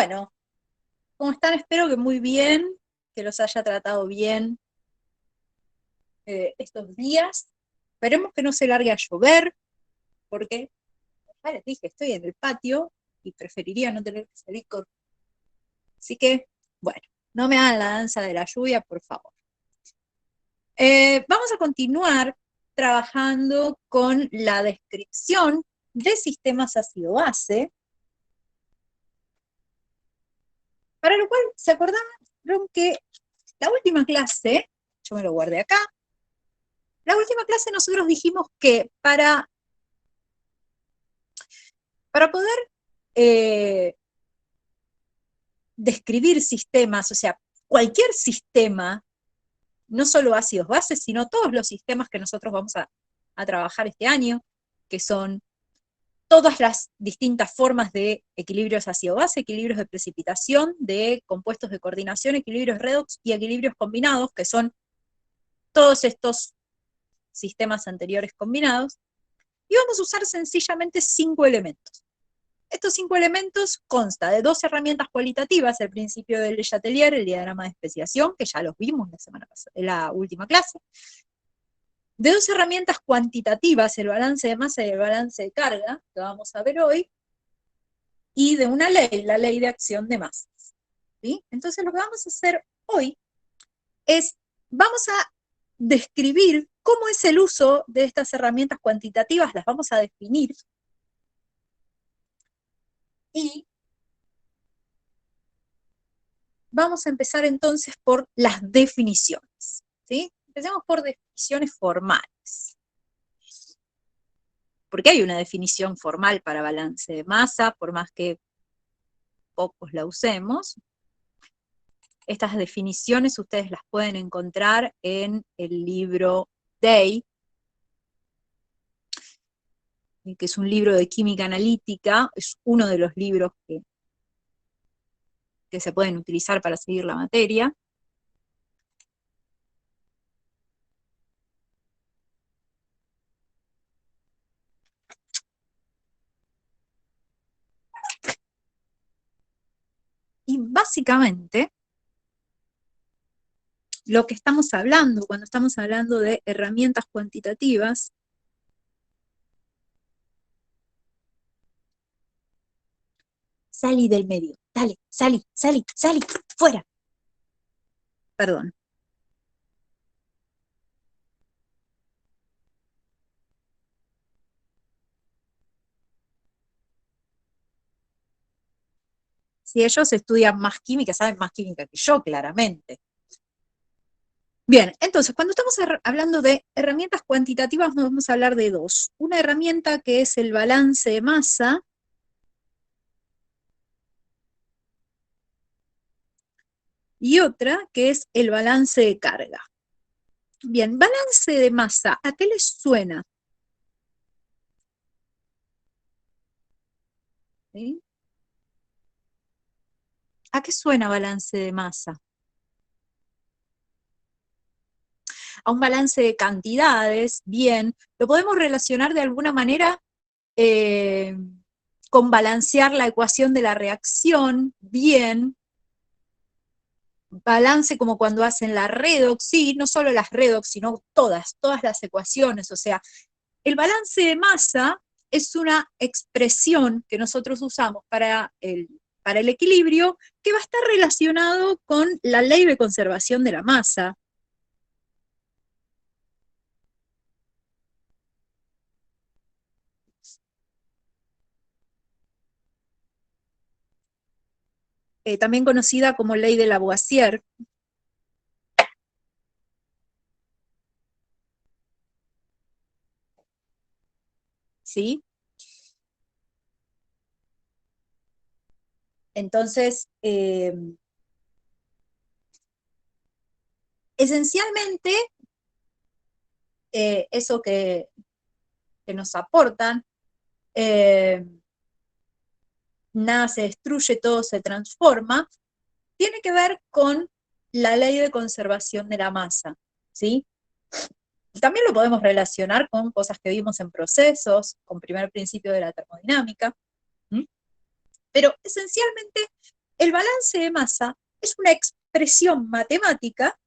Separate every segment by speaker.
Speaker 1: Bueno, ¿cómo están? Espero que muy bien, que los haya tratado bien estos días. Esperemos que no se largue a llover, porque, ya les dije, estoy en el patio y preferiría no tener que salir con... Así que, bueno, no me hagan la danza de la lluvia, por favor. Vamos a continuar trabajando con la descripción de sistemas ácido-base, para lo cual se acordaron que la última clase, yo me lo guardé acá, la última clase nosotros dijimos que para poder describir sistemas, o sea, cualquier sistema, no solo ácidos bases, sino todos los sistemas que nosotros vamos a trabajar este año, que son todas las distintas formas de equilibrios ácido-base, equilibrios de precipitación, de compuestos de coordinación, equilibrios redox y equilibrios combinados, que son todos estos sistemas anteriores combinados, y vamos a usar sencillamente 5 elementos. Estos 5 elementos constan de 2 herramientas cualitativas, el principio del Letelier, el diagrama de especiación, que ya los vimos la semana pasada, en la última clase, de 2 herramientas cuantitativas, el balance de masa y el balance de carga, que vamos a ver hoy, y de una ley, la ley de acción de masas. ¿Sí? Entonces lo que vamos a hacer hoy es, vamos a describir cómo es el uso de estas herramientas cuantitativas, las vamos a definir, y vamos a empezar entonces por las definiciones. ¿Sí? Empecemos por definiciones formales. Porque hay una definición formal para balance de masa, por más que pocos la usemos. Estas definiciones ustedes las pueden encontrar en el libro Day, que es un libro de química analítica, es uno de los libros que se pueden utilizar para seguir la materia. Y básicamente, lo que estamos hablando, cuando estamos hablando de herramientas cuantitativas, salí del medio, dale, salí, fuera. Perdón. Si ellos estudian más química, saben más química que yo, claramente. Bien, entonces, cuando estamos hablando de herramientas cuantitativas, nos vamos a hablar de 2. Una herramienta que es el balance de masa, y otra que es el balance de carga. Bien, balance de masa, ¿a qué les suena? ¿Sí? ¿A qué suena balance de masa? A un balance de cantidades, bien. ¿Lo podemos relacionar de alguna manera con balancear la ecuación de la reacción? Bien. Balance como cuando hacen la redox, sí, no solo las redox, sino todas las ecuaciones. O sea, el balance de masa es una expresión que nosotros usamos para el equilibrio, que va a estar relacionado con la ley de conservación de la masa. También conocida como ley de Lavoisier. ¿Sí? Entonces, esencialmente, eso que nos aportan, nada se destruye, todo se transforma, tiene que ver con la ley de conservación de la masa, ¿sí? También lo podemos relacionar con cosas que vimos en procesos, con primer principio de la termodinámica, ¿sí? Pero esencialmente el balance de masa es una expresión matemática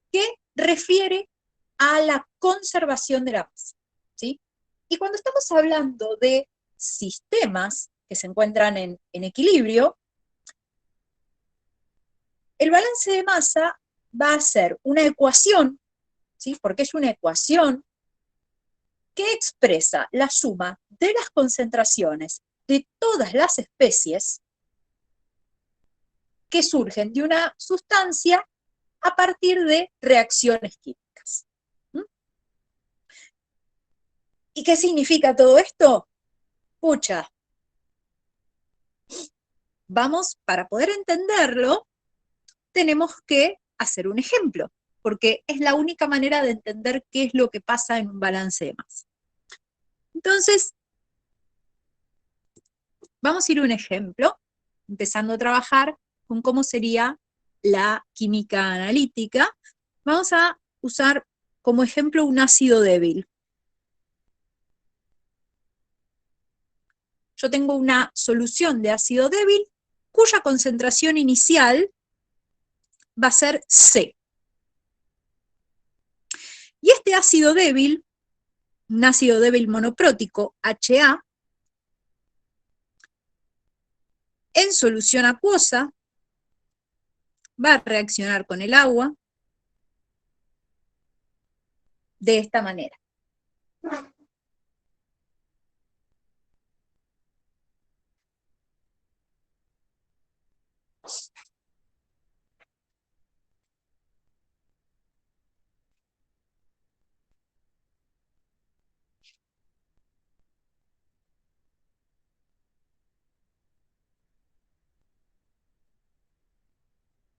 Speaker 1: que refiere a la conservación de la masa, ¿sí? Y cuando estamos hablando de sistemas que se encuentran en equilibrio, el balance de masa va a ser una ecuación, ¿sí? Porque es una ecuación que expresa la suma de las concentraciones de todas las especies que surgen de una sustancia a partir de reacciones químicas. ¿Mm? ¿Y qué significa todo esto? Pucha, para poder entenderlo, tenemos que hacer un ejemplo, porque es la única manera de entender qué es lo que pasa en un balance de masa. Entonces, vamos a ir a un ejemplo, empezando a trabajar con cómo sería la química analítica. Vamos a usar como ejemplo un ácido débil. Yo tengo una solución de ácido débil cuya concentración inicial va a ser C. Y este ácido débil, un ácido débil monoprótico, HA, en solución acuosa, va a reaccionar con el agua de esta manera.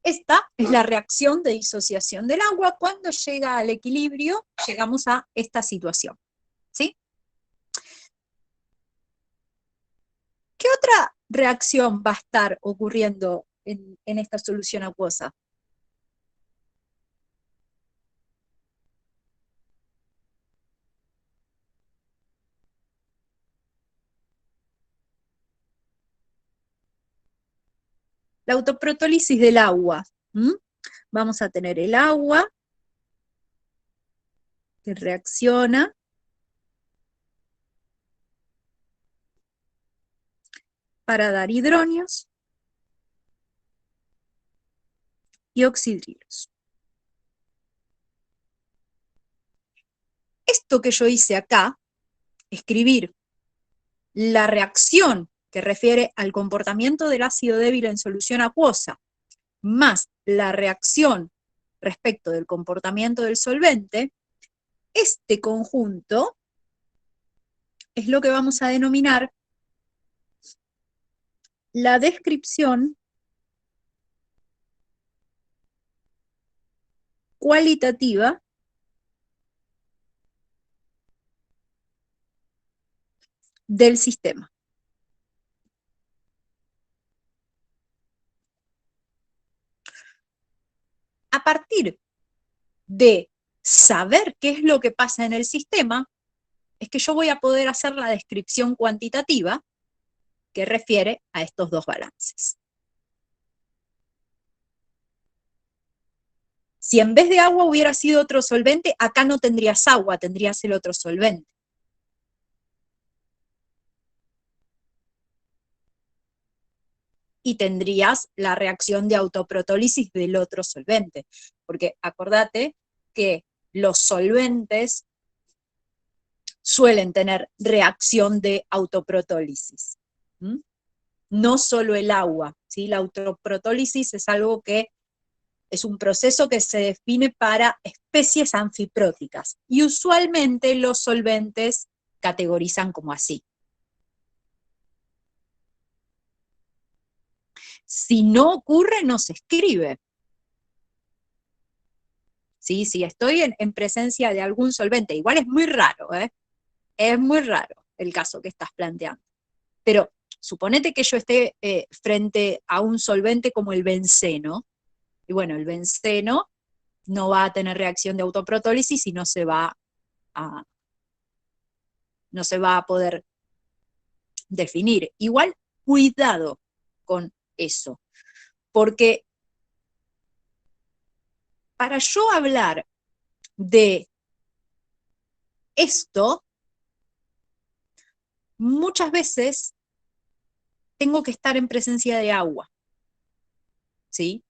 Speaker 1: Esta es la reacción de disociación del agua. Cuando llega al equilibrio, llegamos a esta situación, ¿sí? ¿Qué otra reacción va a estar ocurriendo en esta solución acuosa? La autoprotólisis del agua. Vamos a tener el agua que reacciona para dar hidronios y oxidrilos. Esto que yo hice acá, escribir la reacción que refiere al comportamiento del ácido débil en solución acuosa, más la reacción respecto del comportamiento del solvente, este conjunto es lo que vamos a denominar la descripción cualitativa del sistema. A partir de saber qué es lo que pasa en el sistema, es que yo voy a poder hacer la descripción cuantitativa que refiere a estos dos balances. Si en vez de agua hubiera sido otro solvente, acá no tendrías agua, tendrías el otro solvente. Y tendrías la reacción de autoprotólisis del otro solvente. Porque acordate que los solventes suelen tener reacción de autoprotólisis. No solo el agua, ¿sí? La autoprotólisis es algo que es un proceso que se define para especies anfipróticas y usualmente los solventes categorizan como así. Si no ocurre, no se escribe. ¿Sí? Si estoy en presencia de algún solvente, igual es muy raro, ¿eh? Es muy raro el caso que estás planteando. Pero suponete que yo esté frente a un solvente como el benceno, y bueno, el benceno no va a tener reacción de autoprotólisis y no se va a poder definir. Igual, cuidado con eso. Porque para yo hablar de esto, muchas veces tengo que estar en presencia de agua, ¿sí?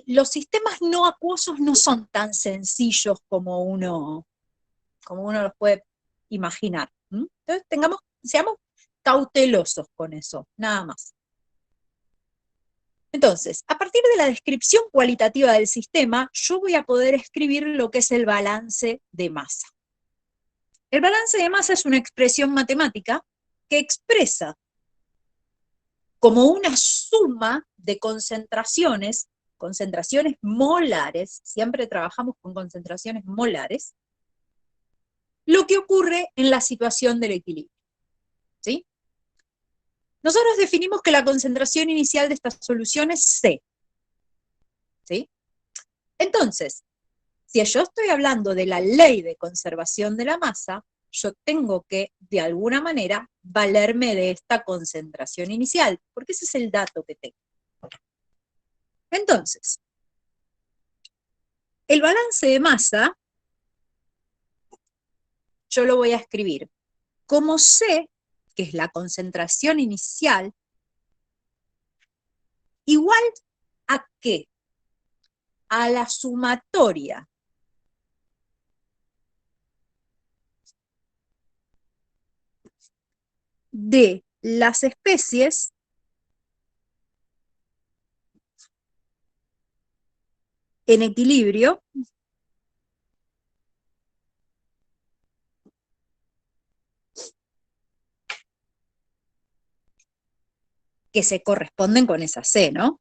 Speaker 1: Los sistemas no acuosos no son tan sencillos como uno los puede imaginar. Entonces seamos cautelosos con eso, nada más. Entonces, a partir de la descripción cualitativa del sistema, yo voy a poder escribir lo que es el balance de masa. El balance de masa es una expresión matemática que expresa como una suma de concentraciones molares, siempre trabajamos con concentraciones molares, lo que ocurre en la situación del equilibrio. ¿Sí? Nosotros definimos que la concentración inicial de esta solución es C. ¿Sí? Entonces, si yo estoy hablando de la ley de conservación de la masa, yo tengo que, de alguna manera, valerme de esta concentración inicial, porque ese es el dato que tengo. Entonces, el balance de masa, yo lo voy a escribir como C, que es la concentración inicial, igual a ¿qué? A la sumatoria de las especies en equilibrio que se corresponden con esa C, ¿no?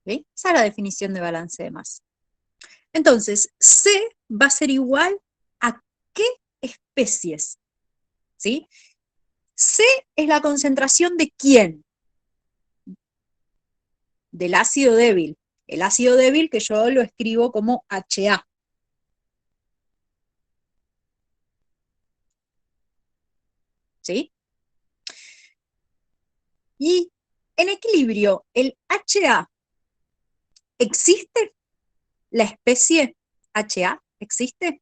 Speaker 1: ¿Sí? Esa es la definición de balance de masa. Entonces, C va a ser igual a ¿qué especies? ¿Sí? C es la concentración de ¿quién? Del ácido débil. El ácido débil que yo lo escribo como HA. ¿Sí? Y en equilibrio, el HA, ¿existe? ¿La especie HA existe?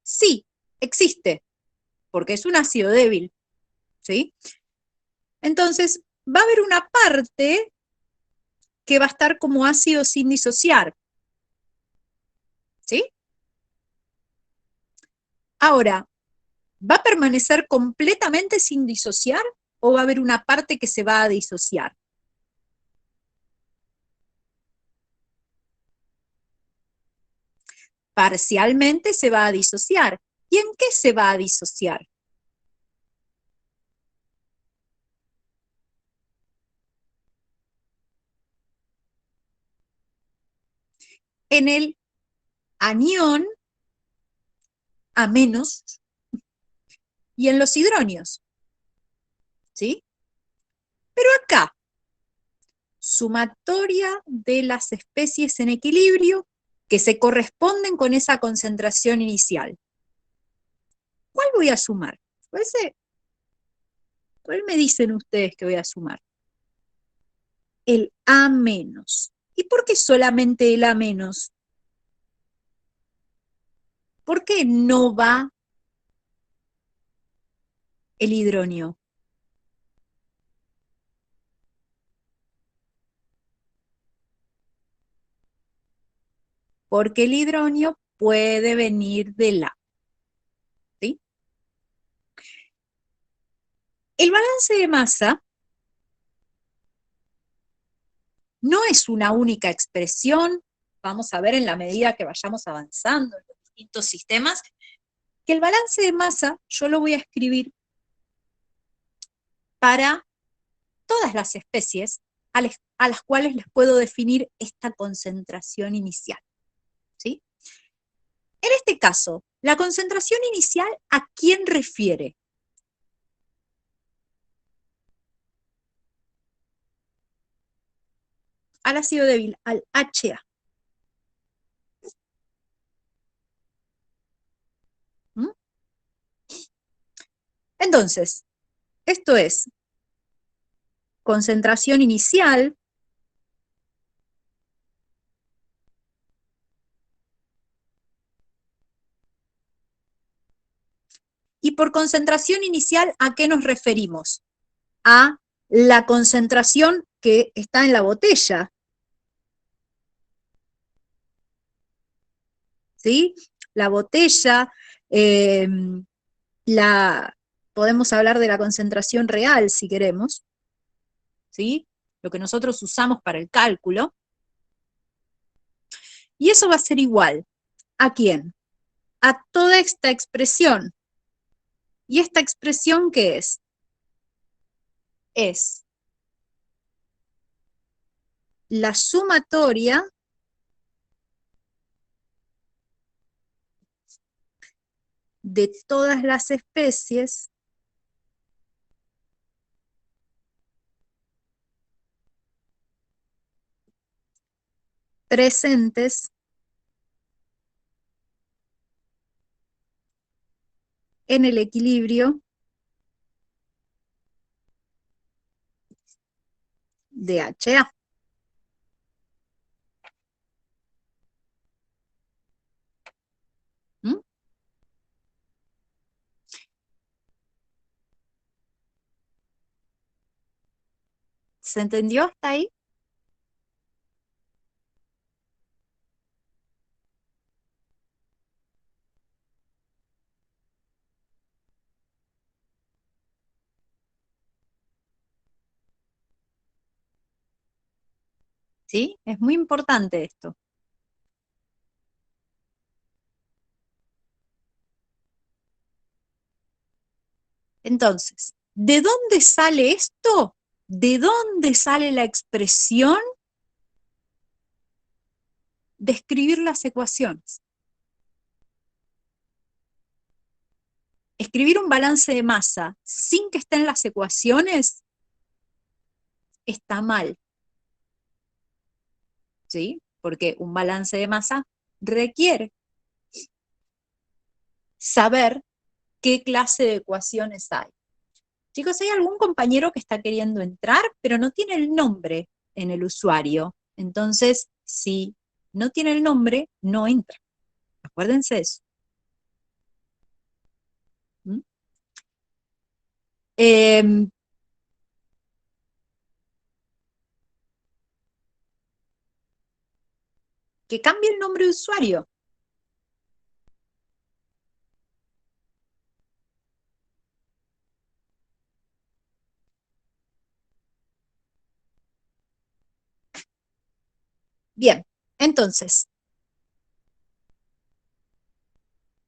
Speaker 1: Sí, existe, porque es un ácido débil, ¿sí? Entonces, va a haber una parte que va a estar como ácido sin disociar, ¿sí? Ahora, ¿va a permanecer completamente sin disociar o va a haber una parte que se va a disociar? Parcialmente se va a disociar. ¿Y en qué se va a disociar? En el anión a menos y en los hidronios, ¿sí? Pero acá, sumatoria de las especies en equilibrio que se corresponden con esa concentración inicial. ¿Cuál voy a sumar? ¿Cuál me dicen ustedes que voy a sumar? El A menos. ¿Y por qué solamente el A menos? ¿Por qué no va el hidronio? Porque el hidronio puede venir del A. ¿Sí? El balance de masa no es una única expresión, vamos a ver en la medida que vayamos avanzando en los distintos sistemas, que el balance de masa yo lo voy a escribir para todas las especies a las cuales les puedo definir esta concentración inicial, ¿sí? En este caso, la concentración inicial, ¿a quién refiere? Al ácido débil, al HA. ¿Mm? Entonces, esto es concentración inicial y por concentración inicial, ¿a qué nos referimos? A la concentración que está en la botella, ¿sí? La botella, eh, podemos hablar de la concentración real si queremos, ¿sí? Lo que nosotros usamos para el cálculo. Y eso va a ser igual. ¿A quién? A toda esta expresión. ¿Y esta expresión qué es? Es la sumatoria de todas las especies presentes en el equilibrio de HA. ¿Mm? ¿Se entendió hasta ahí? ¿Sí? Es muy importante esto. Entonces, ¿de dónde sale esto? ¿De dónde sale la expresión de escribir las ecuaciones? Escribir un balance de masa sin que estén las ecuaciones está mal, ¿sí? Porque un balance de masa requiere saber qué clase de ecuaciones hay. Chicos, hay algún compañero que está queriendo entrar, pero no tiene el nombre en el usuario. Entonces, si no tiene el nombre, no entra. Acuérdense de eso. ¿Mm? Eh, que cambie el nombre de usuario. Bien, entonces,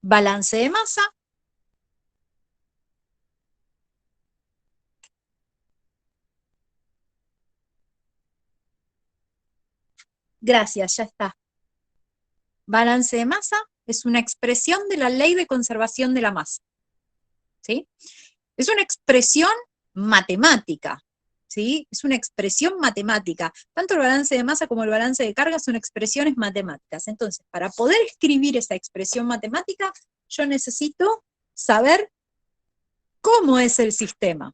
Speaker 1: balance de masa. Gracias, ya está. Balance de masa es una expresión de la ley de conservación de la masa, ¿sí? Es una expresión matemática, ¿sí? Es una expresión matemática. Tanto el balance de masa como el balance de carga son expresiones matemáticas. Entonces, para poder escribir esa expresión matemática, yo necesito saber cómo es el sistema.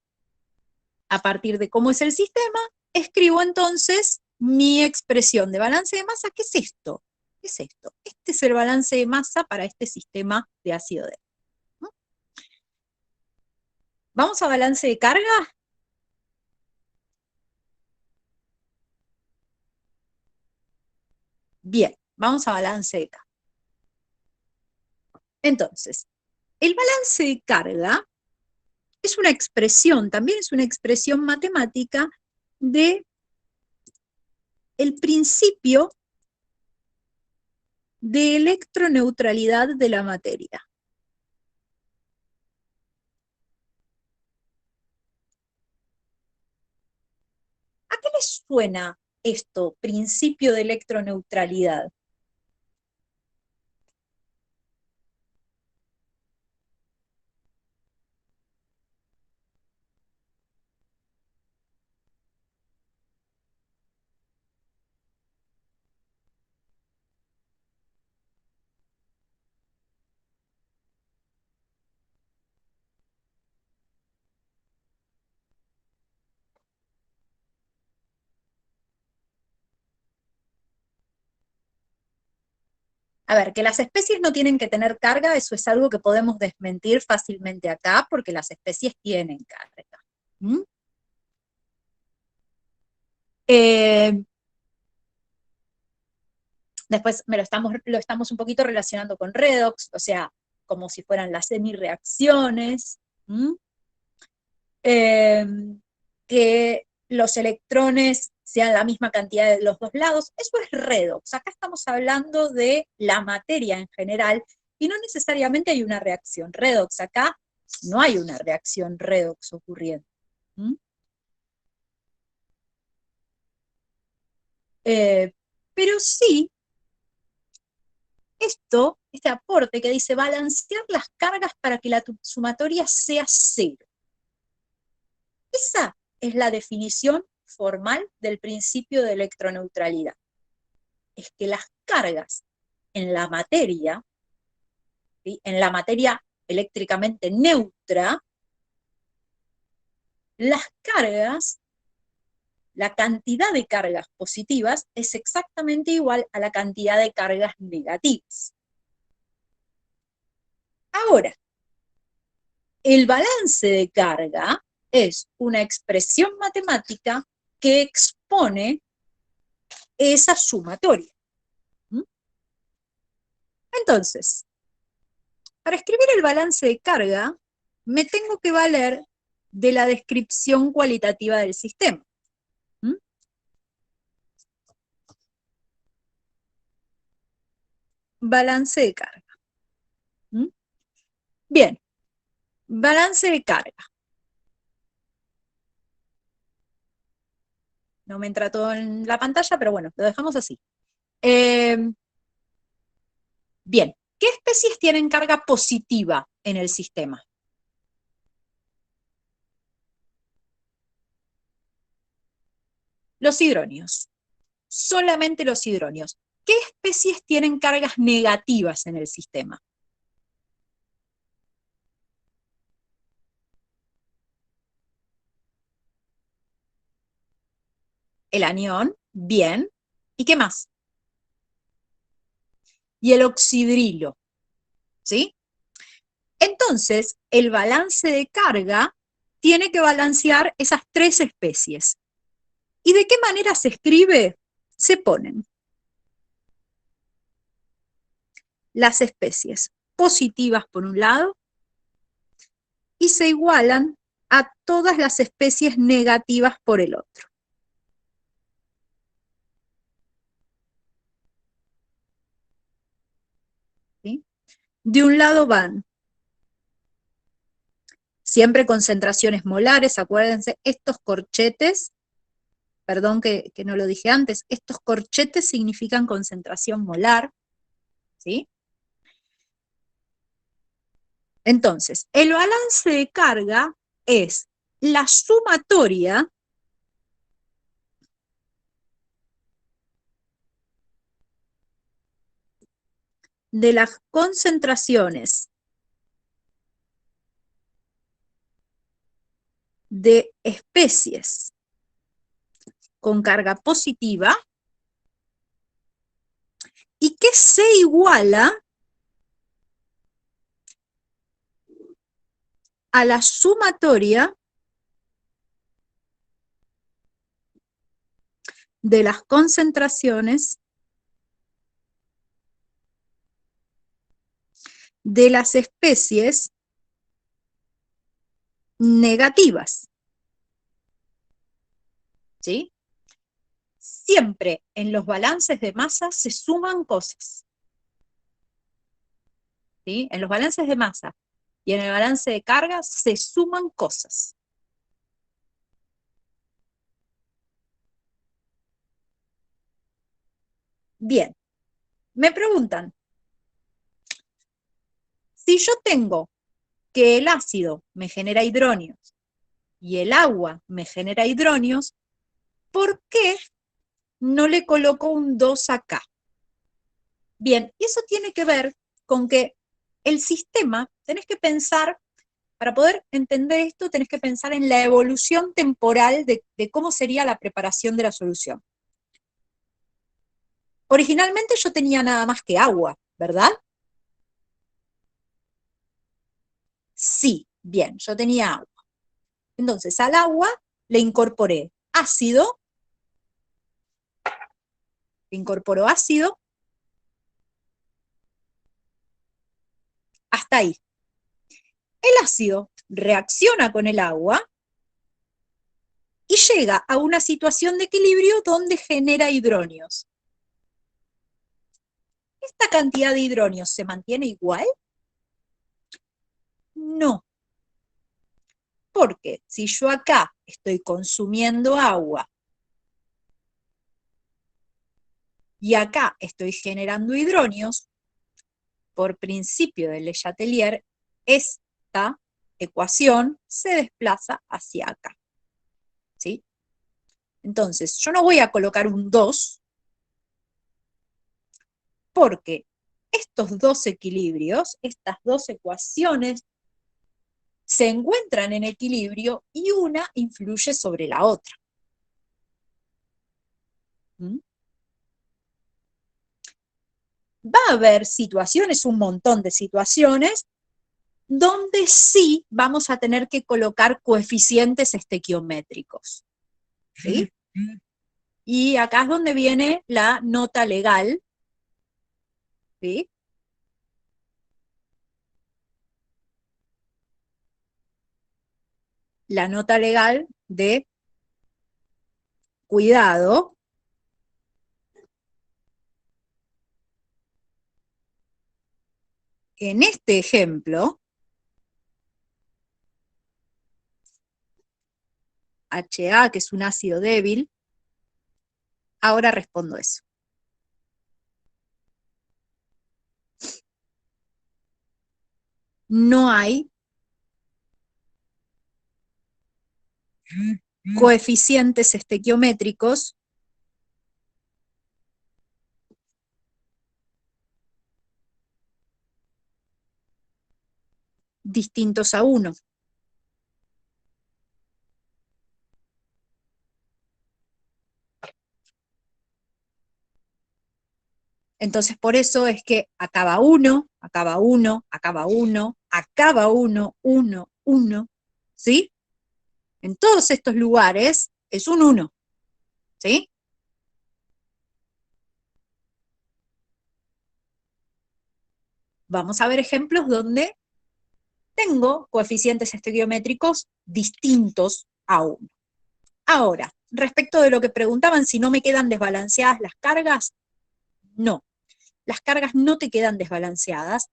Speaker 1: A partir de cómo es el sistema, escribo entonces mi expresión de balance de masa. ¿Qué es esto? ¿Qué es esto? Este es el balance de masa para este sistema de ácido débil. ¿No? ¿Vamos a balance de carga? Bien, vamos a balance de carga. Entonces, el balance de carga es una expresión, también es una expresión matemática de el principio de electroneutralidad de la materia. ¿A qué les suena esto, principio de electroneutralidad? A ver, que las especies no tienen que tener carga, eso es algo que podemos desmentir fácilmente acá, porque las especies tienen carga. ¿Mm? Eh, Después lo estamos un poquito relacionando con redox, o sea, como si fueran las semireacciones. ¿Mm? Eh, que los electrones sean la misma cantidad de los dos lados, eso es redox. Acá estamos hablando de la materia en general y no necesariamente hay una reacción redox. Acá no hay una reacción redox ocurriendo. ¿Mm? Pero sí, este aporte que dice balancear las cargas para que la sumatoria sea cero. Esa es la definición formal del principio de electroneutralidad. Es que las cargas en la materia, ¿sí?, en la materia eléctricamente neutra, las cargas, la cantidad de cargas positivas es exactamente igual a la cantidad de cargas negativas. Ahora, el balance de carga es una expresión matemática que expone esa sumatoria. Entonces, para escribir el balance de carga, me tengo que valer de la descripción cualitativa del sistema. ¿Mm? Balance de carga. ¿Mm? Bien, balance de carga. No me entra todo en la pantalla, pero bueno, lo dejamos así. Bien, ¿qué especies tienen carga positiva en el sistema? Los hidronios. Solamente los hidronios. ¿Qué especies tienen cargas negativas en el sistema? El anión, bien. ¿Y qué más? Y el oxidrilo, ¿sí? Entonces, el balance de carga tiene que balancear esas tres especies. ¿Y de qué manera se escribe? Se ponen las especies positivas por un lado y se igualan a todas las especies negativas por el otro. ¿Sí? De un lado van siempre concentraciones molares, acuérdense, estos corchetes, perdón que no lo dije antes, estos corchetes significan concentración molar, ¿sí? Entonces, el balance de carga es la sumatoria de las concentraciones de especies con carga positiva y que se iguala a la sumatoria de las concentraciones de las especies negativas, ¿sí? Siempre en los balances de masa se suman cosas, ¿sí? En los balances de masa y en el balance de carga se suman cosas. Bien, me preguntan, si yo tengo que el ácido me genera hidronios y el agua me genera hidronios, ¿por qué no le coloco un 2 acá? Bien, y eso tiene que ver con que el sistema, tenés que pensar, para poder entender esto, tenés que pensar en la evolución temporal de cómo sería la preparación de la solución. Originalmente yo tenía nada más que agua, ¿verdad? Sí, bien, yo tenía agua. Entonces al agua le incorporé ácido, le incorporo ácido, hasta ahí. El ácido reacciona con el agua y llega a una situación de equilibrio donde genera hidronios. ¿Esta cantidad de hidronios se mantiene igual? No, porque si yo acá estoy consumiendo agua y acá estoy generando hidronios, por principio de Le Chatelier, esta ecuación se desplaza hacia acá. ¿Sí? Entonces, yo no voy a colocar un 2, porque estos dos equilibrios, estas dos ecuaciones, se encuentran en equilibrio y una influye sobre la otra. ¿Mm? Va a haber situaciones, un montón de situaciones, donde sí vamos a tener que colocar coeficientes estequiométricos. ¿Sí? Y acá es donde viene la nota legal. ¿Sí? La nota legal de cuidado. En este ejemplo, HA, que es un ácido débil, ahora respondo eso. No hay coeficientes estequiométricos distintos a 1. Entonces, por eso es que acaba 1, acaba 1, acaba 1, acaba 1, 1, 1, ¿sí? En todos estos lugares es un 1, ¿sí? Vamos a ver ejemplos donde tengo coeficientes estequiométricos distintos a 1. Ahora, respecto de lo que preguntaban si no me quedan desbalanceadas las cargas, no. Las cargas no te quedan desbalanceadas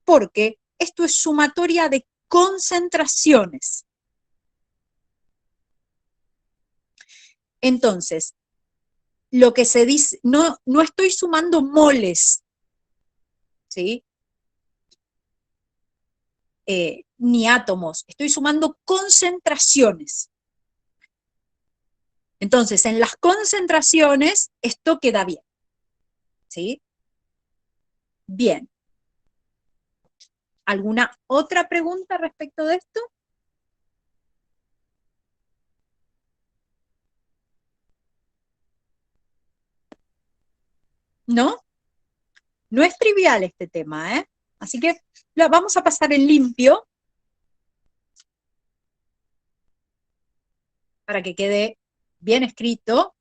Speaker 1: porque esto es sumatoria de concentraciones. Entonces, lo que se dice, no estoy sumando moles, ¿sí? Ni átomos, estoy sumando concentraciones. Entonces, en las concentraciones, esto queda bien, ¿sí? Bien. ¿Alguna otra pregunta respecto de esto? ¿No? No es trivial este tema, ¿eh? Así que vamos a pasar en limpio para que quede bien escrito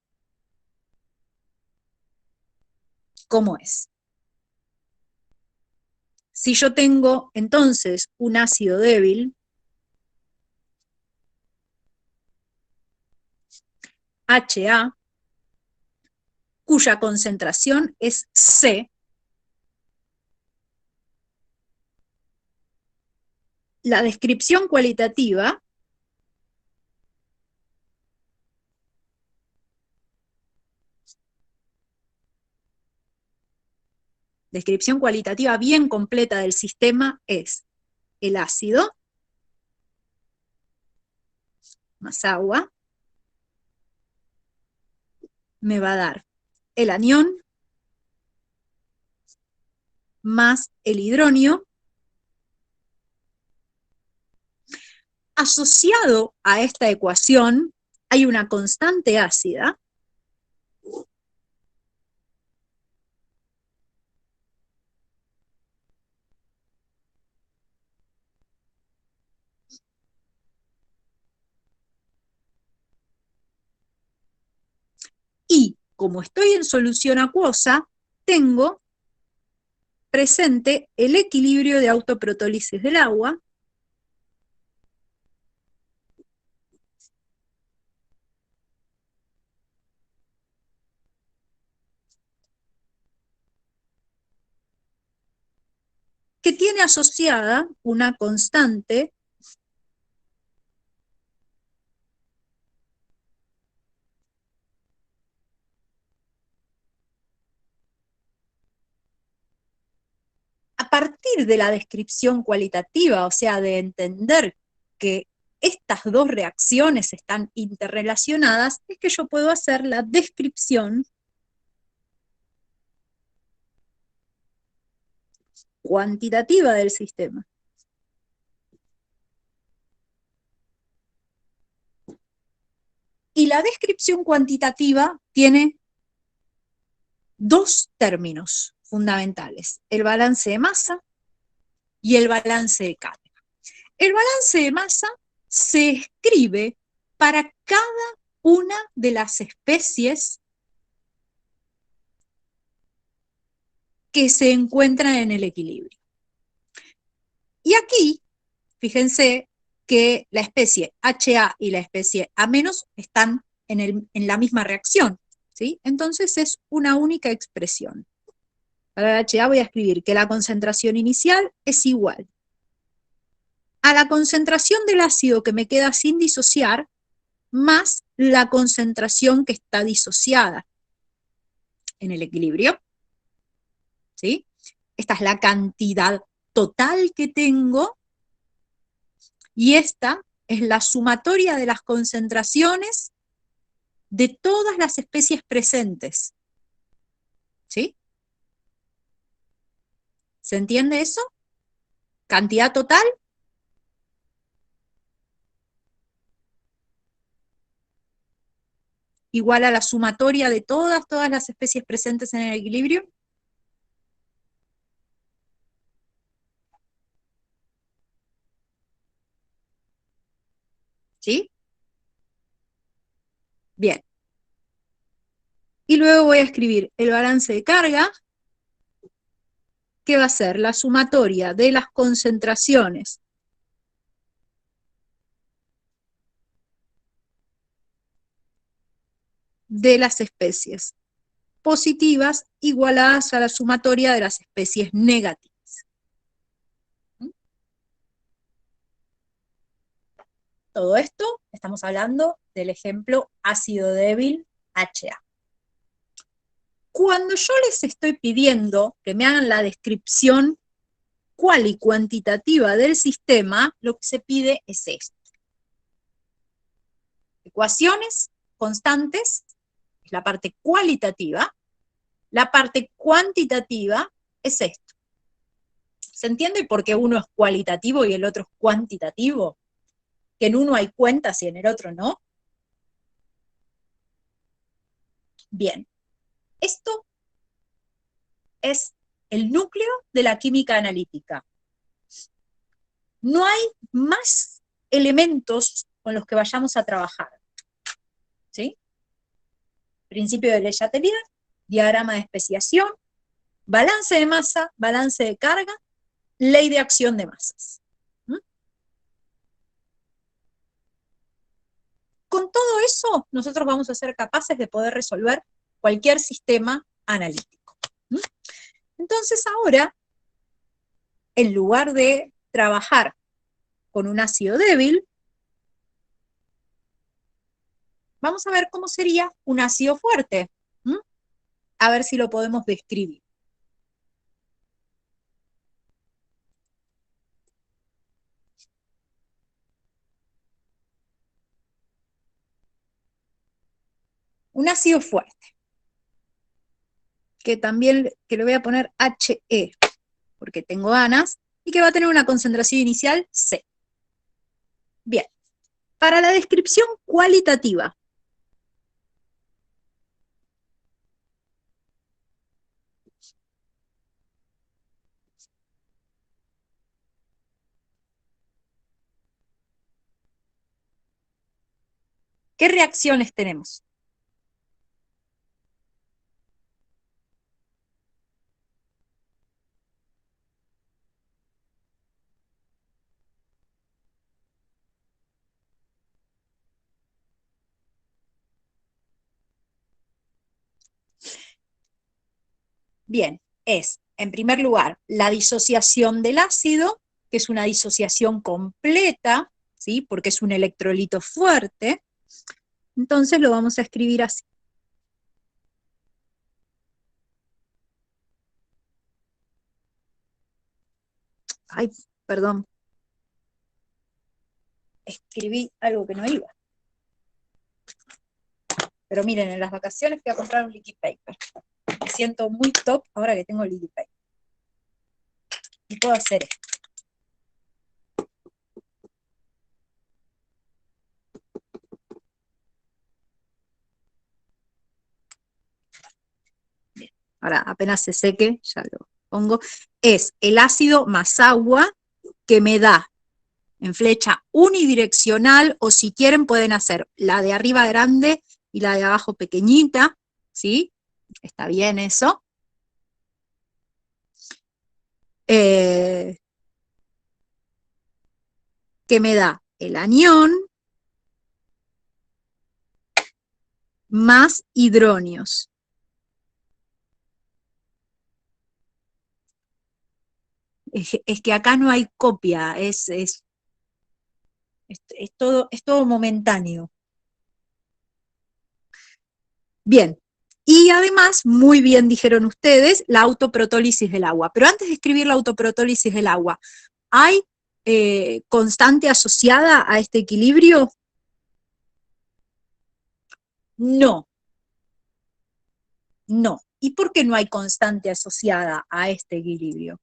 Speaker 1: cómo es. Si yo tengo entonces un ácido débil, HA, cuya concentración es C, la descripción cualitativa descripción cualitativa bien completa del sistema es el ácido más agua, me va a dar el anión más el hidronio. Asociado a esta ecuación hay una constante ácida y como estoy en solución acuosa, tengo presente el equilibrio de autoprotólisis del agua, que tiene asociada una constante a partir de la descripción cualitativa, o sea, de entender que estas dos reacciones están interrelacionadas, es que yo puedo hacer la descripción cuantitativa del sistema. Y la descripción cuantitativa tiene dos términos fundamentales, el balance de masa y el balance de carga. El balance de masa se escribe para cada una de las especies que se encuentran en el equilibrio. Y aquí, fíjense que la especie HA y la especie A- están en la misma reacción, ¿sí? Entonces es una única expresión. Para la HA voy a escribir que la concentración inicial es igual a la concentración del ácido que me queda sin disociar más la concentración que está disociada en el equilibrio, ¿sí? Esta es la cantidad total que tengo y esta es la sumatoria de las concentraciones de todas las especies presentes, ¿sí? ¿Se entiende eso? Cantidad total igual a la sumatoria de todas las especies presentes en el equilibrio. ¿Sí? Bien. Y luego voy a escribir el balance de carga, que va a ser la sumatoria de las concentraciones de las especies positivas igualadas a la sumatoria de las especies negativas. Todo esto, estamos hablando del ejemplo ácido débil HA. Cuando yo les estoy pidiendo que me hagan la descripción cual y cuantitativa del sistema, lo que se pide es esto. Ecuaciones constantes, es la parte cualitativa, la parte cuantitativa es esto. ¿Se entiende por qué uno es cualitativo y el otro es cuantitativo? Que en uno hay cuentas y en el otro no. Bien, esto es el núcleo de la química analítica. No hay más elementos con los que vayamos a trabajar, ¿sí? Principio de Le Chatelier, diagrama de especiación, balance de masa, balance de carga, ley de acción de masas. Con todo eso, nosotros vamos a ser capaces de poder resolver cualquier sistema analítico. Entonces ahora, en lugar de trabajar con un ácido débil, vamos a ver cómo sería un ácido fuerte. A ver si lo podemos describir. un ácido fuerte, que también que le voy a poner HE, porque tengo ganas, y que va a tener una concentración inicial C. Bien, para la descripción cualitativa, ¿qué reacciones tenemos? Bien, es, en primer lugar, la disociación del ácido, que es una disociación completa, ¿sí? Porque es un electrolito fuerte. Entonces lo vamos a escribir así. Ay, perdón. Escribí algo que no iba. Pero miren, en las vacaciones fui a comprar un liquid paper. Me siento muy top ahora que tengo liquid paper. Y puedo hacer esto. Bien. Ahora, apenas se seque, ya lo pongo. Es el ácido más agua que me da en flecha unidireccional, o si quieren pueden hacer la de arriba grande y la de abajo pequeñita, ¿sí? Está bien eso. Que me da el anión más hidronios. Es que acá no hay copia, es todo momentáneo. Bien, y además, muy bien dijeron ustedes, la autoprotólisis del agua. Pero antes de escribir la autoprotólisis del agua, ¿hay constante asociada a este equilibrio? No, no. ¿Y por qué no hay constante asociada a este equilibrio?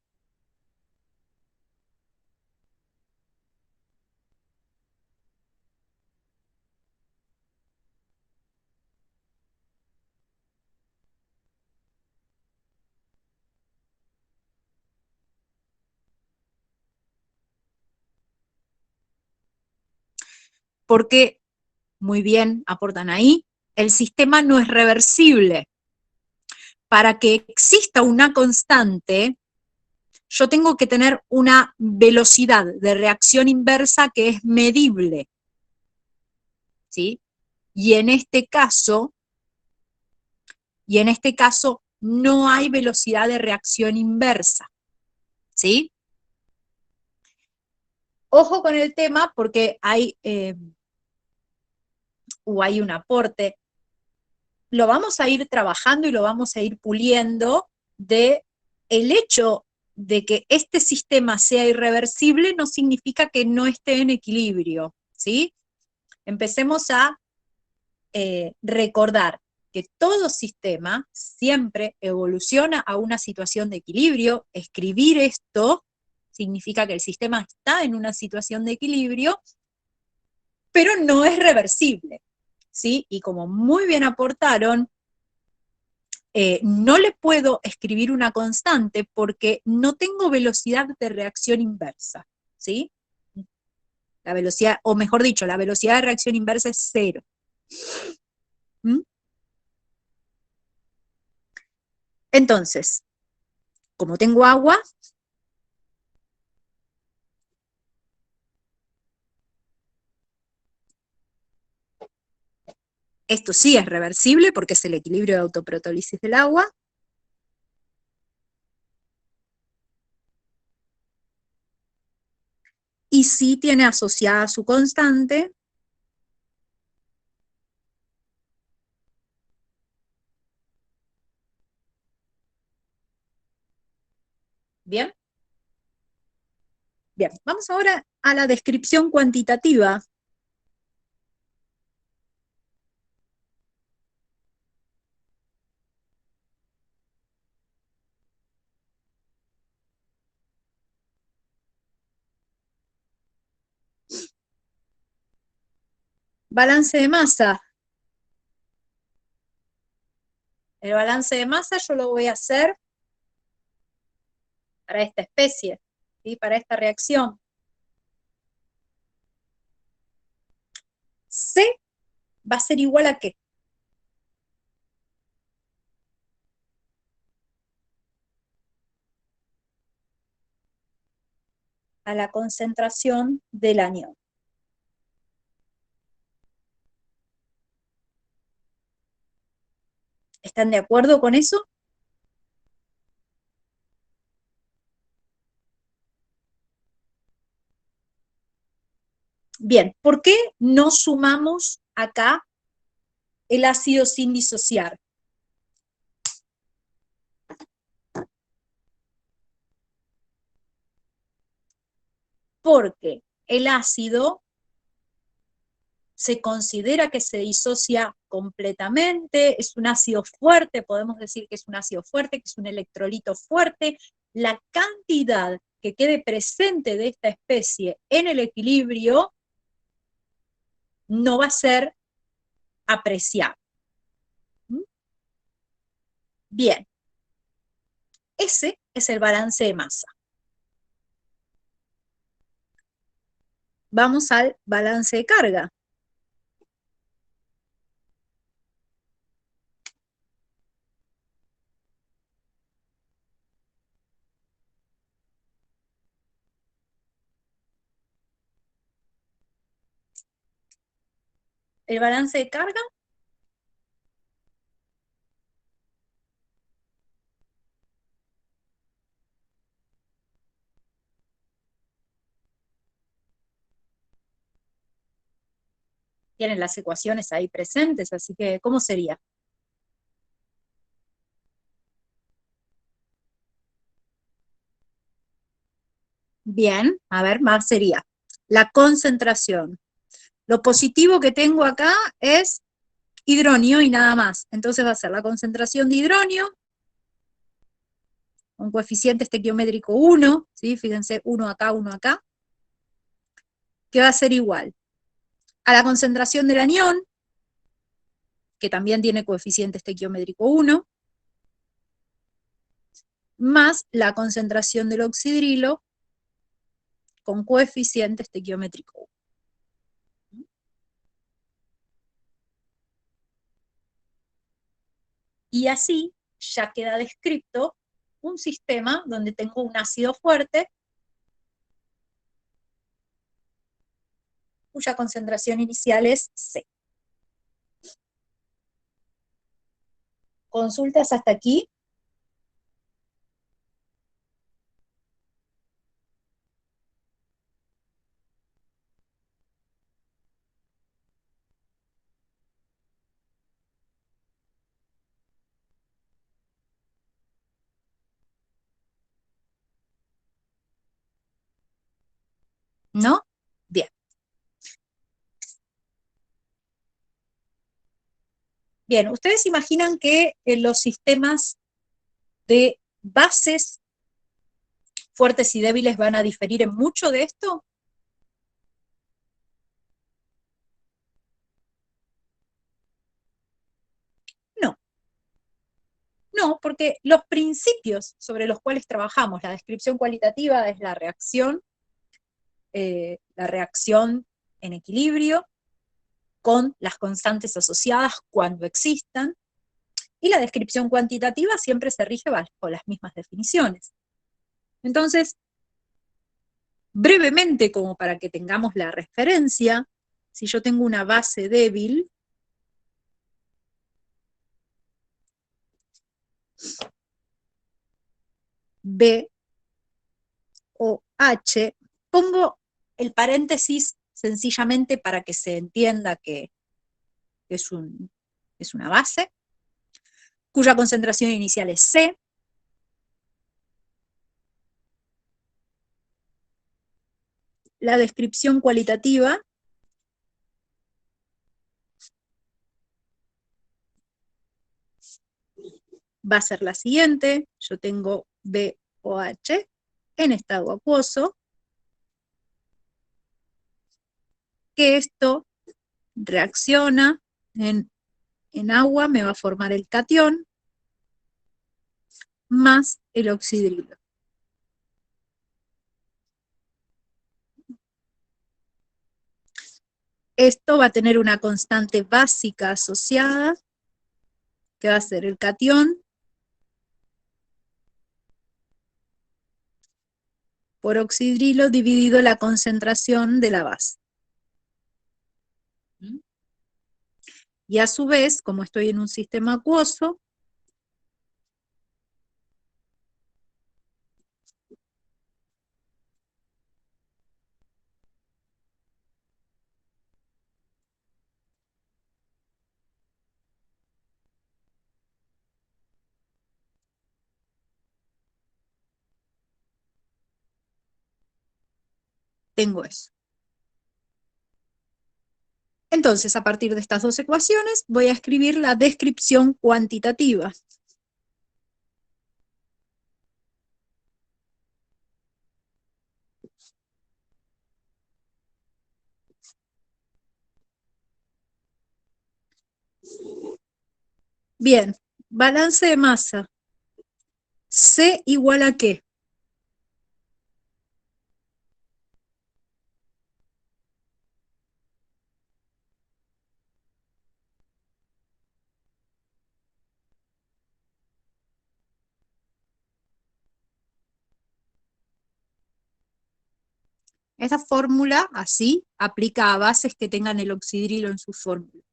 Speaker 1: Porque, muy bien, aportan ahí, el sistema no es reversible. Para que exista una constante, yo tengo que tener una velocidad de reacción inversa que es medible, ¿sí? Y en este caso, no hay velocidad de reacción inversa, ¿sí? Ojo con el tema porque hay un aporte. Lo vamos a ir trabajando y lo vamos a ir puliendo de el hecho de que este sistema sea irreversible no significa que no esté en equilibrio, ¿sí? Empecemos a recordar que todo sistema siempre evoluciona a una situación de equilibrio. Escribir esto significa que el sistema está en una situación de equilibrio, pero no es reversible, ¿sí? Y como muy bien aportaron, no le puedo escribir una constante porque no tengo velocidad de reacción inversa, ¿sí? La velocidad, o mejor dicho, la velocidad de reacción inversa es cero. ¿Mm? Entonces, como tengo agua, esto sí es reversible porque es el equilibrio de autoprotólisis del agua. Y sí tiene asociada su constante. Bien. Bien, vamos ahora a la descripción cuantitativa. Balance de masa. El balance de masa yo lo voy a hacer para esta especie, ¿sí? Para esta reacción. C va a ser igual a ¿qué? A la concentración del anión. ¿Están de acuerdo con eso? Bien, ¿por qué no sumamos acá el ácido sin disociar? Porque el ácido se considera que se disocia completamente, es un ácido fuerte, podemos decir que es un ácido fuerte, que es un electrolito fuerte. La cantidad que quede presente de esta especie en el equilibrio no va a ser apreciable. Bien, ese es el balance de masa. Vamos al balance de carga. El balance de carga tienen las ecuaciones ahí presentes, así que, ¿cómo sería? Bien, a ver, más sería la concentración. Lo positivo que tengo acá es hidronio y nada más. Entonces va a ser la concentración de hidronio, un coeficiente estequiométrico 1, ¿sí? Fíjense, 1 acá, que va a ser igual a la concentración del anión, que también tiene coeficiente estequiométrico 1, más la concentración del oxidrilo con coeficiente estequiométrico 1. Y así ya queda descrito un sistema donde tengo un ácido fuerte cuya concentración inicial es C. ¿Consultas hasta aquí? ¿No? Bien. Bien, ¿ustedes imaginan que los sistemas de bases fuertes y débiles van a diferir en mucho de esto? No, no, porque los principios sobre los cuales trabajamos, la descripción cualitativa es la reacción en equilibrio con las constantes asociadas cuando existan, y la descripción cuantitativa siempre se rige bajo las mismas definiciones. Entonces, brevemente, como para que tengamos la referencia, si yo tengo una base débil, B o H, pongo el paréntesis sencillamente para que se entienda que es una base, cuya concentración inicial es C. La descripción cualitativa va a ser la siguiente. Yo tengo BOH en estado acuoso, que esto reacciona en agua, me va a formar el catión más el oxidrilo. Esto va a tener una constante básica asociada, que va a ser el catión por oxidrilo dividido la concentración de la base. Y a su vez, como estoy en un sistema acuoso, tengo eso. Entonces, a partir de estas dos ecuaciones, voy a escribir la descripción cuantitativa. Bien, balance de masa. C igual a ¿qué? Esta fórmula, así, aplica a bases que tengan el oxidrilo en su fórmula.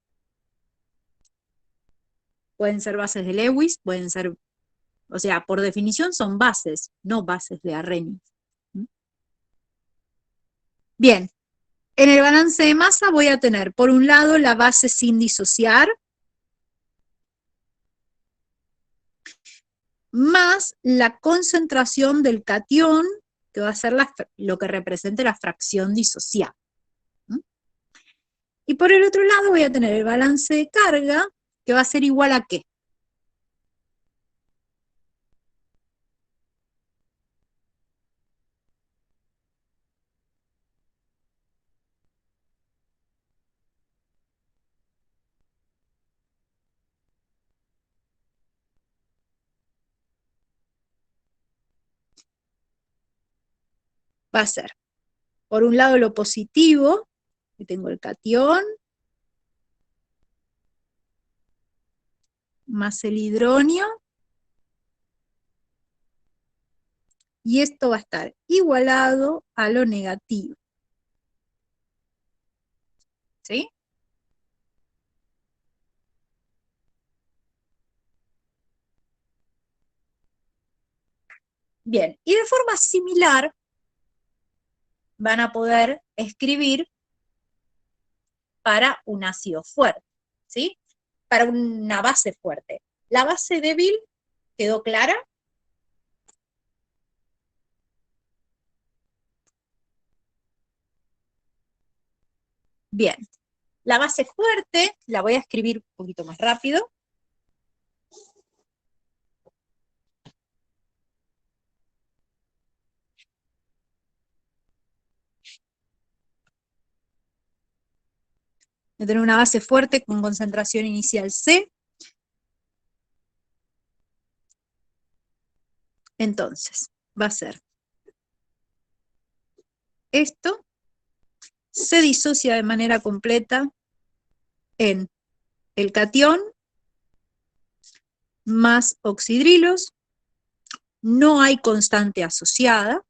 Speaker 1: Pueden ser bases de Lewis, pueden ser, o sea, por definición son bases, no bases de Arrhenius. Bien, en el balance de masa voy a tener, por un lado, la base sin disociar, más la concentración del catión, que va a ser lo que represente la fracción disociada. Y por el otro lado voy a tener el balance de carga, que va a ser igual a ¿qué? Va a ser, por un lado, lo positivo, que tengo el catión, más el hidronio, y esto va a estar igualado a lo negativo. ¿Sí? Bien, y de forma similar van a poder escribir para un ácido fuerte, ¿sí? Para una base fuerte. La base débil quedó clara. Bien, la base fuerte la voy a escribir un poquito más rápido. Voy a tener una base fuerte con concentración inicial C. Entonces, va a ser esto, se disocia de manera completa en el catión más oxidrilos. No hay constante asociada,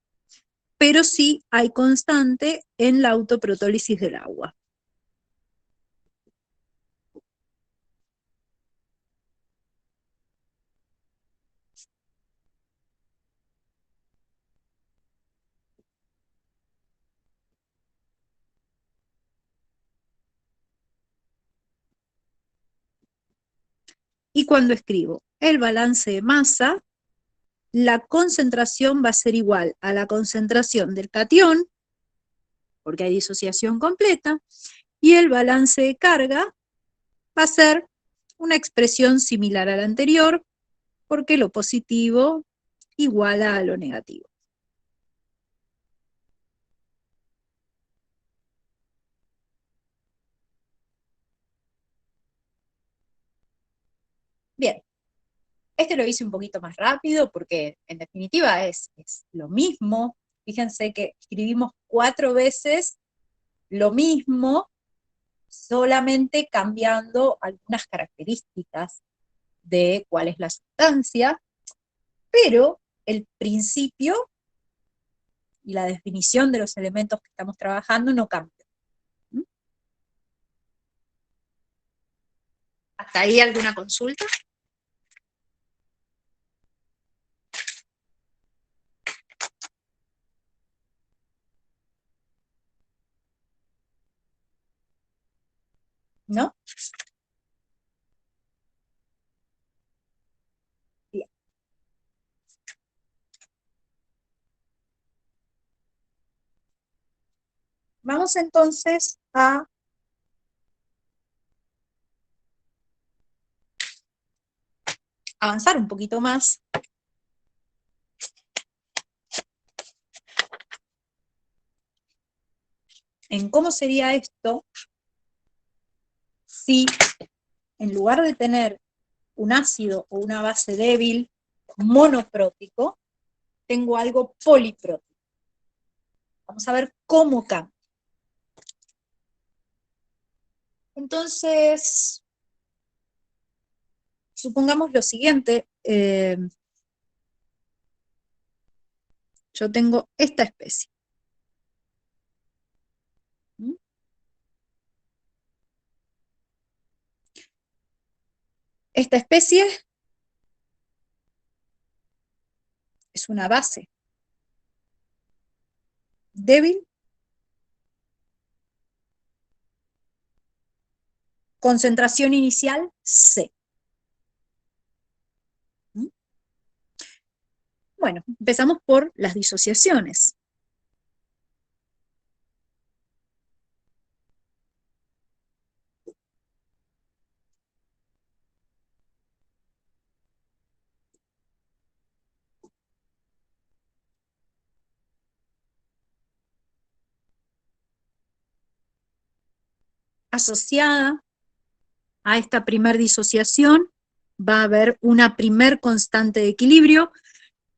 Speaker 1: pero sí hay constante en la autoprotólisis del agua. Y cuando escribo el balance de masa, la concentración va a ser igual a la concentración del catión, porque hay disociación completa, y el balance de carga va a ser una expresión similar a la anterior, porque lo positivo iguala a lo negativo. Bien, este lo hice un poquito más rápido porque en definitiva es lo mismo. Fíjense que escribimos 4 veces lo mismo, solamente cambiando algunas características de cuál es la sustancia, pero el principio y la definición de los elementos que estamos trabajando no cambia. ¿Mm? ¿Hasta ahí alguna consulta? ¿No? Bien. Vamos entonces a avanzar un poquito más en cómo sería esto si en lugar de tener un ácido o una base débil monoprótico, tengo algo poliprótico. Vamos a ver cómo cambia. Entonces, supongamos lo siguiente, yo tengo esta especie. ¿Mm? Esta especie es una base débil, concentración inicial C. ¿Mm? Bueno, empezamos por las disociaciones. Asociada a esta primer disociación va a haber una primer constante de equilibrio,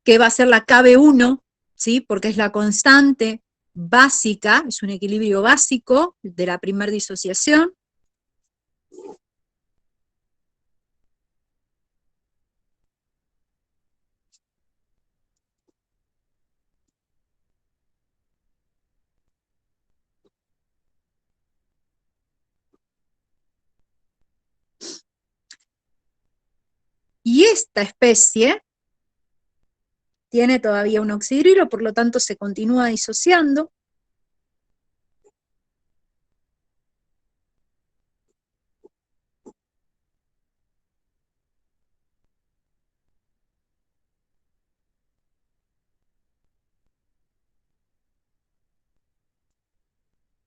Speaker 1: que va a ser la KB1, ¿sí? Porque es la constante básica, es un equilibrio básico de la primer disociación. Y esta especie tiene todavía un oxidrilo, por lo tanto se continúa disociando.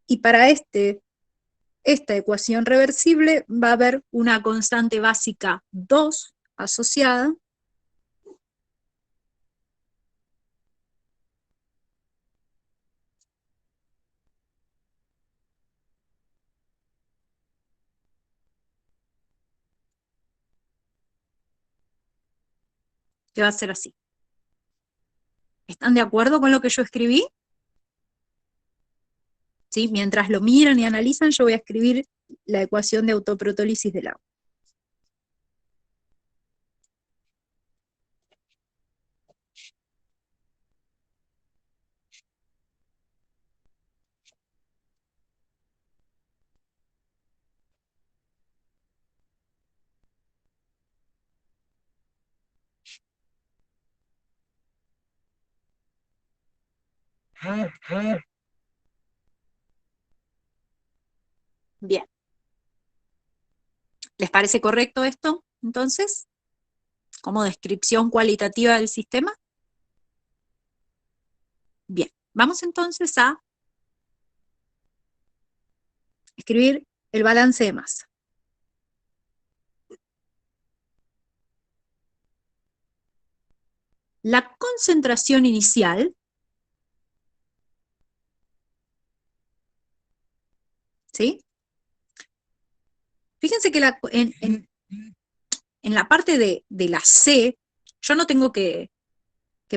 Speaker 1: Y para esta ecuación reversible va a haber una constante básica 2 asociada, que va a ser así. ¿Están de acuerdo con lo que yo escribí? ¿Sí? Mientras lo miran y analizan, yo voy a escribir la ecuación de autoprotólisis del agua. Bien. ¿Les parece correcto esto, entonces? Como descripción cualitativa del sistema. Bien, vamos entonces a escribir el balance de masa. La concentración inicial, ¿sí? Fíjense que en la parte de la C, yo no tengo que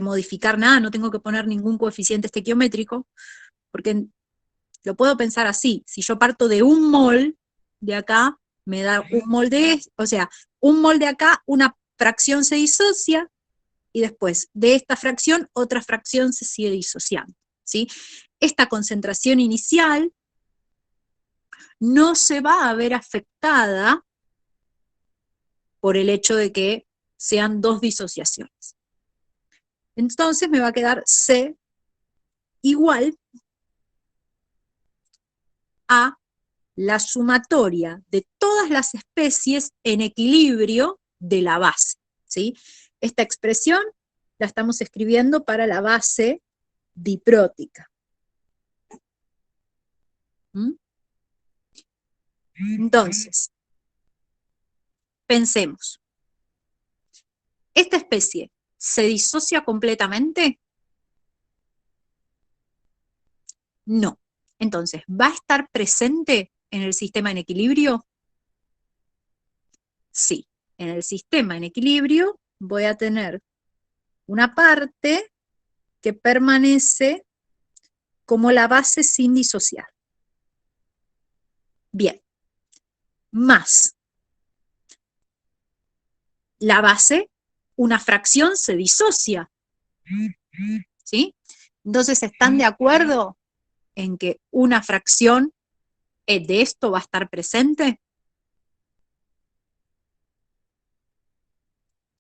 Speaker 1: modificar nada, no tengo que poner ningún coeficiente estequiométrico, porque lo puedo pensar así, si yo parto de 1 mol de acá, me da 1 mol o sea, 1 mol de acá, una fracción se disocia, y después de esta fracción, otra fracción se sigue disociando, ¿sí? Esta concentración inicial no se va a ver afectada por el hecho de que sean dos disociaciones. Entonces me va a quedar C igual a la sumatoria de todas las especies en equilibrio de la base, ¿sí? Esta expresión la estamos escribiendo para la base diprótica. ¿Mm? Entonces, pensemos, ¿esta especie se disocia completamente? No. Entonces, ¿va a estar presente en el sistema en equilibrio? Sí. En el sistema en equilibrio voy a tener una parte que permanece como la base sin disociar. Bien. Más la base, una fracción se disocia. ¿Sí? Entonces, ¿están de acuerdo en que una fracción de esto va a estar presente?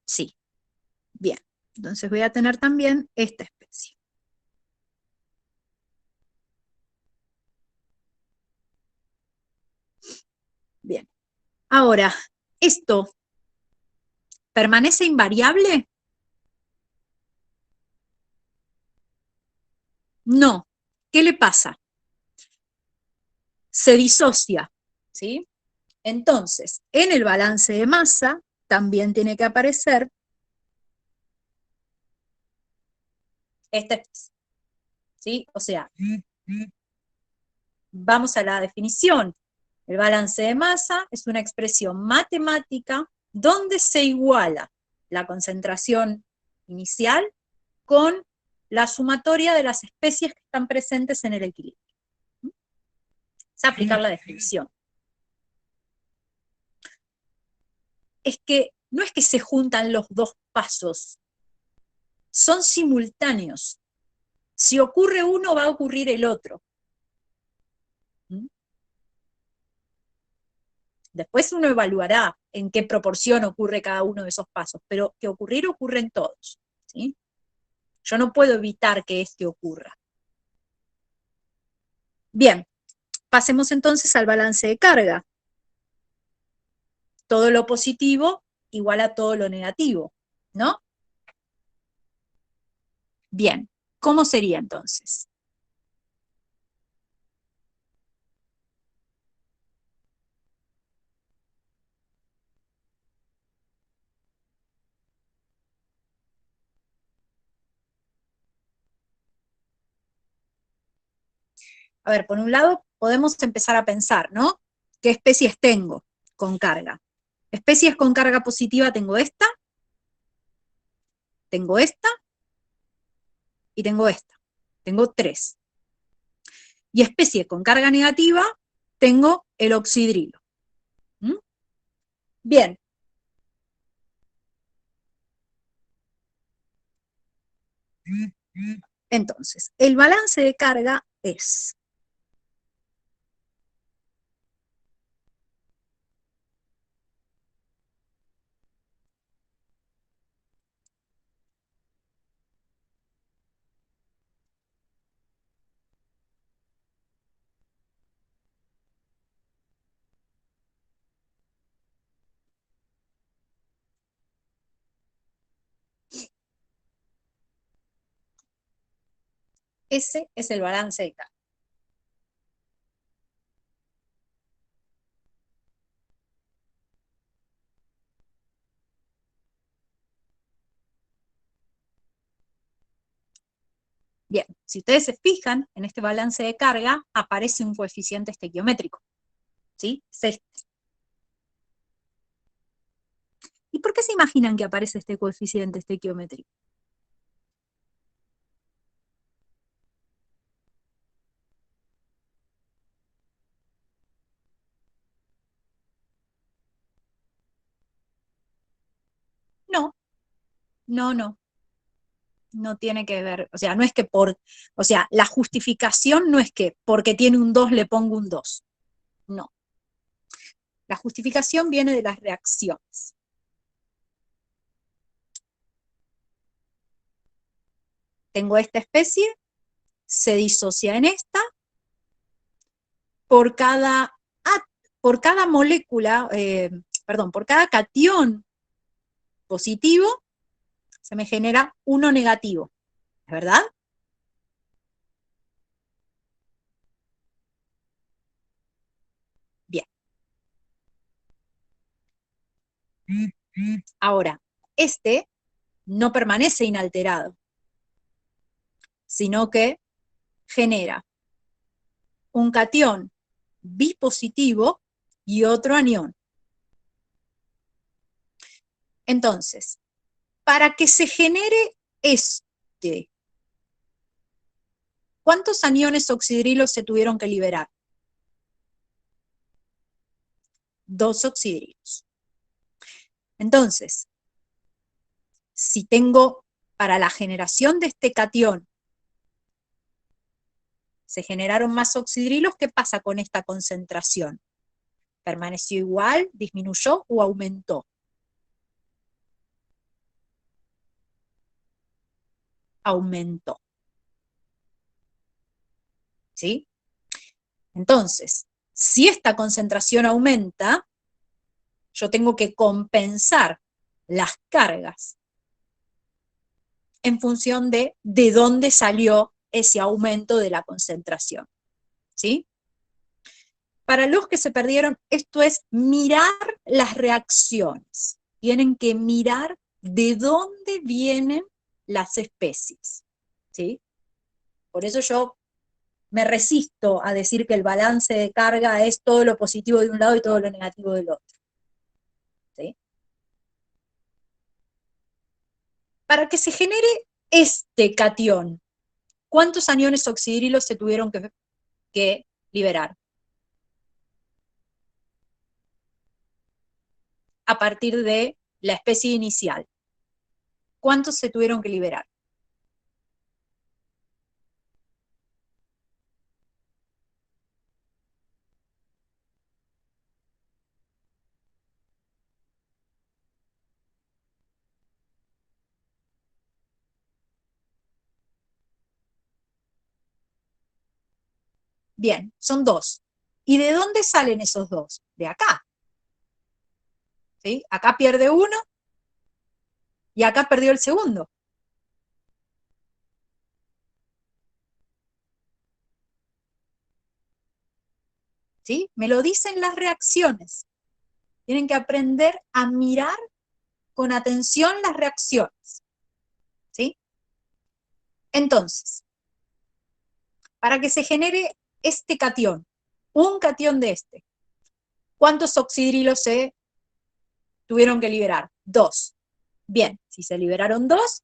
Speaker 1: Sí. Bien. Entonces voy a tener también esta especie. Bien. Ahora, ¿esto permanece invariable? No. ¿Qué le pasa? Se disocia, ¿sí? Entonces, en el balance de masa también tiene que aparecer esta especie, ¿sí? O sea, vamos a la definición. El balance de masa es una expresión matemática donde se iguala la concentración inicial con la sumatoria de las especies que están presentes en el equilibrio. Es aplicar la definición. Es que no es que se juntan los dos pasos, son simultáneos. Si ocurre uno, va a ocurrir el otro. Después uno evaluará en qué proporción ocurre cada uno de esos pasos, pero que ocurrir, ocurren todos, ¿sí? Yo no puedo evitar que este ocurra. Bien, pasemos entonces al balance de carga. Todo lo positivo igual a todo lo negativo, ¿no? Bien, ¿cómo sería entonces? A ver, por un lado, podemos empezar a pensar, ¿no? ¿Qué especies tengo con carga? Especies con carga positiva tengo esta y tengo esta. Tengo 3. Y especie con carga negativa tengo el oxidrilo. ¿Mm? Bien. Entonces, el balance de carga es ese es el balance de carga. Bien, si ustedes se fijan, en este balance de carga aparece un coeficiente estequiométrico, ¿sí? Es este. ¿Y por qué se imaginan que aparece este coeficiente estequiométrico? No, no, no, no tiene que ver, o sea, no es que o sea, la justificación no es que porque tiene un 2 le pongo un 2. No. La justificación viene de las reacciones. Tengo esta especie, se disocia en esta, por cada, por cada molécula, perdón, por cada catión positivo, se me genera uno negativo, ¿es verdad? Bien. Ahora, este no permanece inalterado, sino que genera un catión bipositivo y otro anión. Entonces, para que se genere este, ¿cuántos aniones oxidrilos se tuvieron que liberar? 2 oxidrilos. Entonces, si tengo para la generación de este catión, se generaron más oxidrilos, ¿qué pasa con esta concentración? ¿Permaneció igual, disminuyó o aumentó? Aumentó. ¿Sí? Entonces, si esta concentración aumenta, yo tengo que compensar las cargas en función de dónde salió ese aumento de la concentración. ¿Sí? Para los que se perdieron, esto es mirar las reacciones. Tienen que mirar de dónde vienen las especies. ¿Sí? Por eso yo me resisto a decir que el balance de carga es todo lo positivo de un lado y todo lo negativo del otro. ¿Sí? Para que se genere este catión, ¿cuántos aniones oxidrilos se tuvieron que liberar? A partir de la especie inicial. ¿Cuántos se tuvieron que liberar? Bien, son 2. ¿Y de dónde salen esos 2? De acá. ¿Sí? Acá pierde uno y acá perdió el segundo. ¿Sí? Me lo dicen las reacciones. Tienen que aprender a mirar con atención las reacciones. ¿Sí? Entonces, para que se genere este catión, un catión de este, ¿cuántos oxidrilos se tuvieron que liberar? 2. Bien, si se liberaron 2,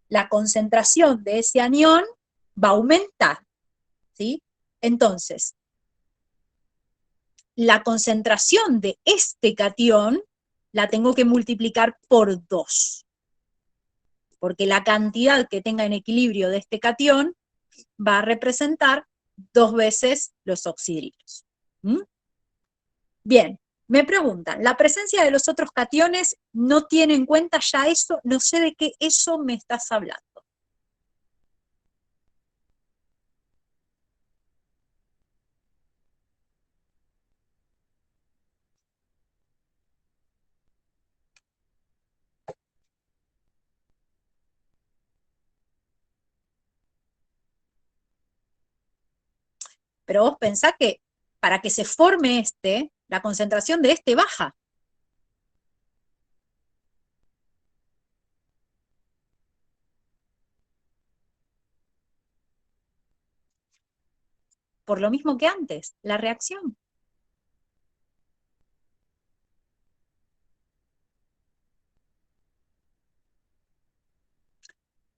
Speaker 1: la concentración de ese anión va a aumentar. ¿Sí? Entonces, la concentración de este catión la tengo que multiplicar por 2, porque la cantidad que tenga en equilibrio de este catión va a representar 2 veces los oxidrilos. ¿Mm? Bien, me preguntan, ¿la presencia de los otros cationes no tiene en cuenta ya eso? No sé de qué eso me estás hablando. Pero vos pensás que para que se forme este, la concentración de este baja. Por lo mismo que antes, la reacción.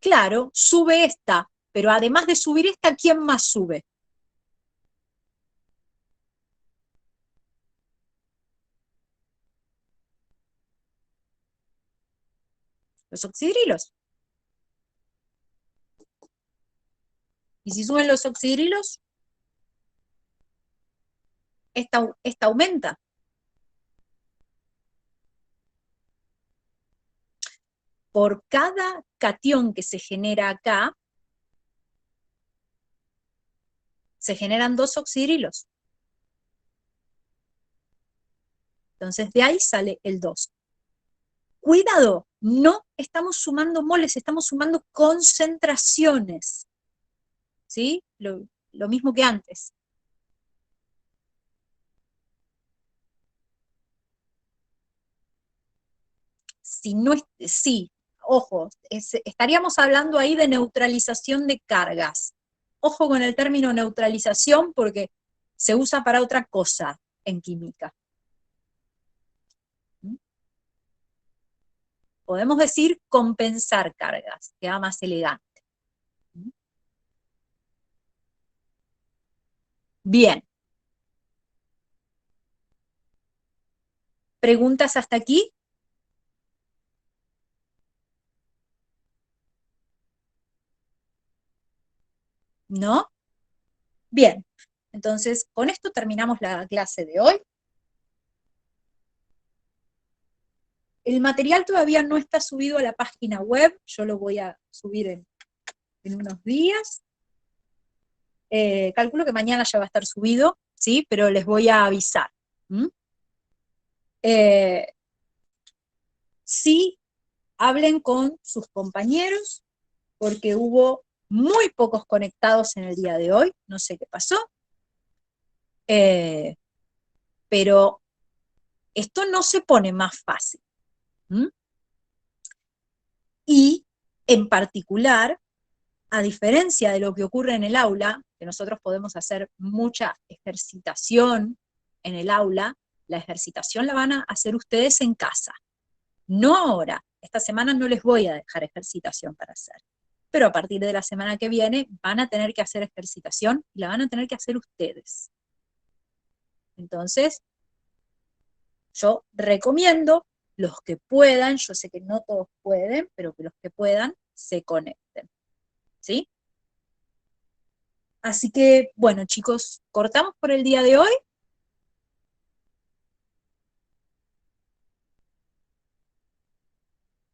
Speaker 1: claro, sube esta, pero además de subir esta, ¿quién más sube? Los oxidrilos. Y si suben los oxidrilos, esta aumenta. Por cada catión que se genera acá, se generan 2 oxidrilos. Entonces de ahí sale el 2. Cuidado, no estamos sumando moles, estamos sumando concentraciones. ¿Sí? Lo mismo que antes. Si no es, sí, ojo, estaríamos hablando ahí de neutralización de cargas. Ojo con el término neutralización porque se usa para otra cosa en química. Podemos decir compensar cargas, queda más elegante. Bien. ¿Preguntas hasta aquí? ¿No? Bien. Entonces, con esto terminamos la clase de hoy. El material todavía no está subido a la página web, yo lo voy a subir en unos días. Calculo que mañana ya va a estar subido, ¿sí? Pero les voy a avisar. Sí, hablen con sus compañeros, porque hubo muy pocos conectados en el día de hoy, no sé qué pasó, pero esto no se pone más fácil. Y, en particular, a diferencia de lo que ocurre en el aula, que nosotros podemos hacer mucha ejercitación en el aula, la ejercitación la van a hacer ustedes en casa. No ahora, esta semana no les voy a dejar ejercitación para hacer, pero a partir de la semana que viene van a tener que hacer ejercitación y la van a tener que hacer ustedes. Entonces, yo recomiendo los que puedan, yo sé que no todos pueden, pero que los que puedan se conecten. ¿Sí? Así que, bueno, chicos, cortamos por el día de hoy.